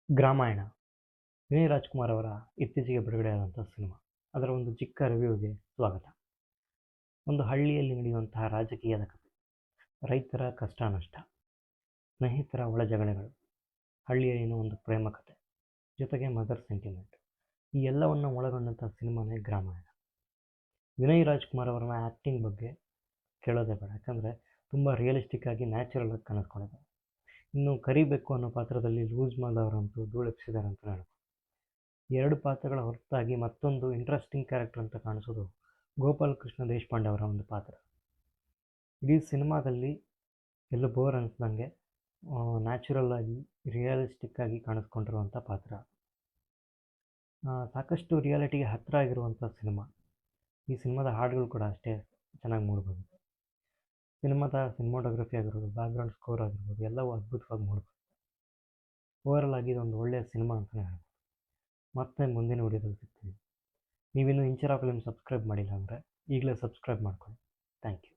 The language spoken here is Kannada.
ಗ್ರಾಮಾಯಣ ವಿನಯ್ ರಾಜ್ಕುಮಾರ್ ಅವರ ಇತ್ತೀಚೆಗೆ ಬಿಡುಗಡೆಯಾದಂಥ ಸಿನಿಮಾ. ಅದರ ಒಂದು ಚಿಕ್ಕ ರಿವ್ಯೂಗೆ ಸ್ವಾಗತ. ಒಂದು ಹಳ್ಳಿಯಲ್ಲಿ ನಡೆಯುವಂತಹ ರಾಜಕೀಯದ ಕಥೆ, ರೈತರ ಕಷ್ಟ ನಷ್ಟ, ಸ್ನೇಹಿತರ ಒಳಜಗಳಗಳು, ಹಳ್ಳಿಯಲ್ಲಿನ ಒಂದು ಪ್ರೇಮ ಕಥೆ, ಜೊತೆಗೆ ಮದರ್ ಸೆಂಟಿಮೆಂಟ್, ಈ ಎಲ್ಲವನ್ನು ಒಳಗೊಂಡಂಥ ಸಿನಿಮಾನೇ ಗ್ರಾಮಾಯಣ. ವಿನಯ್ ರಾಜ್ಕುಮಾರ್ ಅವರ ಆ್ಯಕ್ಟಿಂಗ್ ಬಗ್ಗೆ ಕೇಳೋದೇ ಬೇಡ, ಯಾಕಂದರೆ ತುಂಬ ರಿಯಲಿಸ್ಟಿಕ್ ಆಗಿ ನ್ಯಾಚುರಲ್ ಆಗಿ ಕಾಣಿಸ್ಕೊಂಡಿದ್ದಾರೆ. ಇನ್ನು ಕರಿಬೇಕು ಅನ್ನೋ ಪಾತ್ರದಲ್ಲಿ ಲೂಸ್ ಮಾಲ್ ಅವರಂತೂ ಧೂಳೆಪ್ಸಿದ್ದಾರೆ ಅಂತ ಹೇಳ್ಬೋದು. ಎರಡು ಪಾತ್ರಗಳ ಹೊರತಾಗಿ ಮತ್ತೊಂದು ಇಂಟ್ರೆಸ್ಟಿಂಗ್ ಕ್ಯಾರೆಕ್ಟರ್ ಅಂತ ಕಾಣಿಸೋದು ಗೋಪಾಲ್ ಕೃಷ್ಣ ದೇಶಪಾಂಡೆ ಅವರ ಒಂದು ಪಾತ್ರ. ಇಡೀ ಸಿನಿಮಾದಲ್ಲಿ ಎಲ್ಲೂ ಬೋರ್ ಅನಿಸ್ದಂಗೆ ನ್ಯಾಚುರಲ್ ಆಗಿ ರಿಯಲಿಸ್ಟಿಕ್ ಆಗಿ ಕಾಣಿಸ್ಕೊಂಡಿರುವಂಥ ಪಾತ್ರ. ಸಾಕಷ್ಟು ರಿಯಾಲಿಟಿಗೆ ಹತ್ತಿರ ಆಗಿರುವಂಥ ಸಿನಿಮಾ. ಈ ಸಿನಿಮಾದ ಹಾಡುಗಳು ಕೂಡ ಅಷ್ಟೇ ಚೆನ್ನಾಗಿ ಮೂಡಿಬಂದಿದೆ. ಸಿನಿಮಾದ ಸಿನಿಮಾಟೋಗ್ರಫಿ ಆಗಿರ್ಬೋದು, ಬ್ಯಾಕ್ಗ್ರೌಂಡ್ ಸ್ಕೋರ್ ಆಗಿರ್ಬೋದು, ಎಲ್ಲವೂ ಅದ್ಭುತವಾಗಿ ಮೂಡಿಬಂದಿದೆ. ಓವರಾಲ್ ಆಗಿ ಇದೊಂದು ಒಳ್ಳೆಯ ಸಿನಿಮಾ ಅಂತಲೇ ಹೇಳ್ಬೋದು. ಮತ್ತೆ ಮುಂದಿನ ವಿಡಿಯೋದಲ್ಲಿ ಸಿಗ್ತೀನಿ. ನೀವಿನ್ನೂ ಇಂಚರ ಫಿಲ್ಮ್ ಸಬ್ಸ್ಕ್ರೈಬ್ ಮಾಡಿಲ್ಲ ಅಂದರೆ ಈಗಲೇ ಸಬ್ಸ್ಕ್ರೈಬ್ ಮಾಡ್ಕೊಳ್ಳಿ. Thank you.